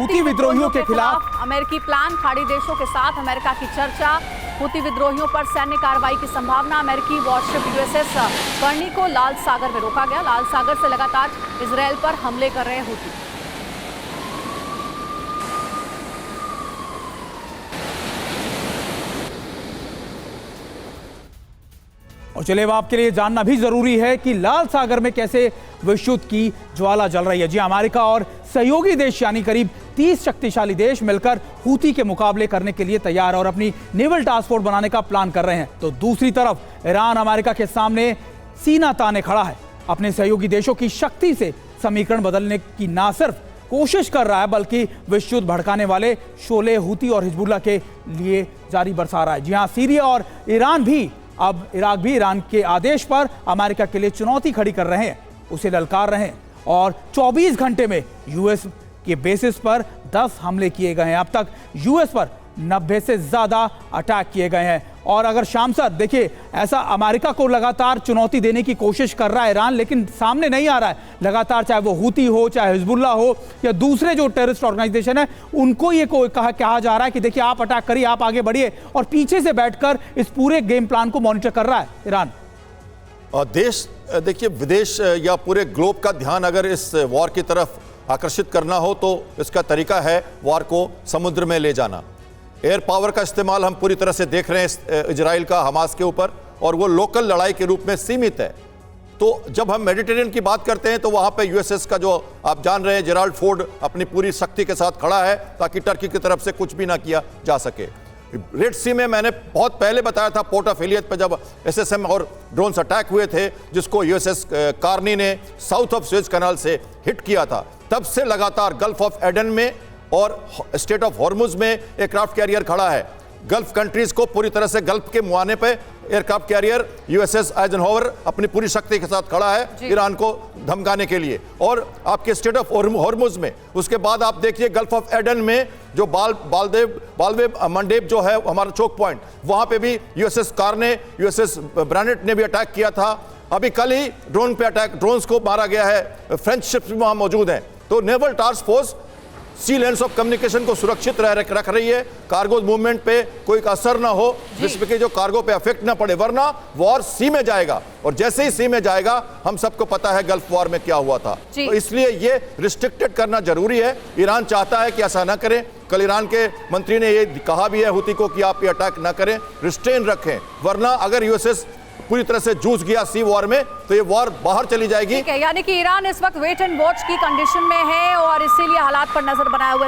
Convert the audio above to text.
Houthi विद्रोहियों के खिलाफ अमेरिकी प्लान, खाड़ी देशों के साथ अमेरिका की चर्चा, हूती विद्रोहियों पर सैन्य कार्रवाई की संभावना। अमेरिकी वॉरशिप यूएसएस कर्णी को लाल सागर में रोका गया। लाल सागर से लगातार इजरायल पर हमले कर रहे हूती। और चलिए अब आपके लिए जानना भी जरूरी है कि लाल सागर में कैसे विश्व युद्ध की ज्वाला जल रही है। जी, अमेरिका और सहयोगी देश यानी करीब 30 शक्तिशाली देश मिलकर हूती के मुकाबले करने के लिए तैयार और अपनी नेवल टास्क फोर्स बनाने का प्लान कर रहे हैं। तो दूसरी तरफ ईरान अमेरिका के सामने सीना ताने खड़ा है। अपने सहयोगी देशों की शक्ति से समीकरण बदलने की ना सिर्फ कोशिश कर रहा है बल्कि विश्व युद्ध भड़काने वाले शोले हूती और हिजबुल्लाह के लिए जारी बरसा रहा है। जी हाँ, सीरिया और ईरान भी, अब इराक भी ईरान के आदेश पर अमेरिका के लिए चुनौती खड़ी कर रहे हैं, उसे ललकार रहे हैं। और 24 घंटे में यूएस के बेसिस पर 10 हमले किए गए हैं। अब तक यूएस पर 90 से ज्यादा अटैक किए गए हैं। और अगर शाम सर देखिए, ऐसा अमेरिका को लगातार चुनौती देने की कोशिश कर रहा है ईरान, लेकिन सामने नहीं आ रहा है लगातार, चाहे वो हूती हो, चाहे हिजबुल्लाह हो या दूसरे जो टेररिस्ट ऑर्गेनाइजेशन है, उनको ये कहा जा रहा है कि देखिए आप अटैक करिए, आप आगे बढ़िए, और पीछे से बैठकर इस पूरे गेम प्लान को मॉनिटर कर रहा है ईरान। और देश देखिए, विदेश या पूरे ग्लोब का ध्यान अगर इस वॉर की तरफ आकर्षित करना हो तो इसका तरीका है वॉर को समुद्र में ले जाना। एयर पावर का इस्तेमाल हम पूरी तरह से देख रहे हैं इजराइल का हमास के ऊपर, और वो लोकल लड़ाई के रूप में सीमित है। तो जब हम मेडिटेरियन की बात करते हैं तो वहां पे यूएसएस का, जो आप जान रहे हैं, जेराल्ड फोर्ड अपनी पूरी शक्ति के साथ खड़ा है ताकि टर्की की तरफ से कुछ भी ना किया जा सके। रेड सी में मैंने बहुत पहले बताया था, पोर्ट ऑफ एलियट पे जब एसएसएम और ड्रोन्स अटैक हुए थे, जिसको यूएसएस कार्नी ने साउथ ऑफ सुएज कैनाल से हिट किया था, तब से लगातार गल्फ ऑफ एडन में और स्टेट ऑफ हॉर्मुज में एयरक्राफ्ट कैरियर खड़ा है। गल्फ कंट्रीज को पूरी तरह से गल्फ के मुहाने पे एयरक्राफ्ट कैरियर यूएसएस आइजनहोवर अपनी पूरी शक्ति के साथ खड़ा है ईरान को धमकाने के लिए। और आपके स्टेट ऑफ हॉर्मुज में, उसके बाद आप देखिए गल्फ ऑफ एडन में जो बालवे मंडेब जो है हमारा चोक पॉइंट, वहां पे भी यूएसएस कारने, यूएसएस ब्रानेट ने भी अटैक किया था। अभी कल ही ड्रोन पे अटैक, ड्रोन्स को मारा गया है, फ्रेंच शिप्स भी वहां मौजूद हैं। तो naval task force sea lanes of communication को सुरक्षित रख रही है, कार्गो मूवमेंट पे कोई असर ना हो, जिसमें कि जो कार्गो पे अफेक्ट ना पड़े, वरना वॉर सी में जाएगा। और जैसे ही सी में जाएगा, हम सबको पता है गल्फ वॉर में क्या हुआ था। तो इसलिए ये रिस्ट्रिक्टेड करना जरूरी है। ईरान चाहता है कि ऐसा ना करें। कल ईरान के मंत्री ने ये कहा भी है हूती को कि आप ये अटैक ना करें, रिस्ट्रेन रखें, वरना अगर यूएसएस पूरी तरह से जूझ गया सी वॉर में तो ये वॉर बाहर चली जाएगी। यानी कि ईरान इस वक्त वेट एंड वॉच की कंडीशन में है और इसीलिए हालात पर नजर बनाए हुए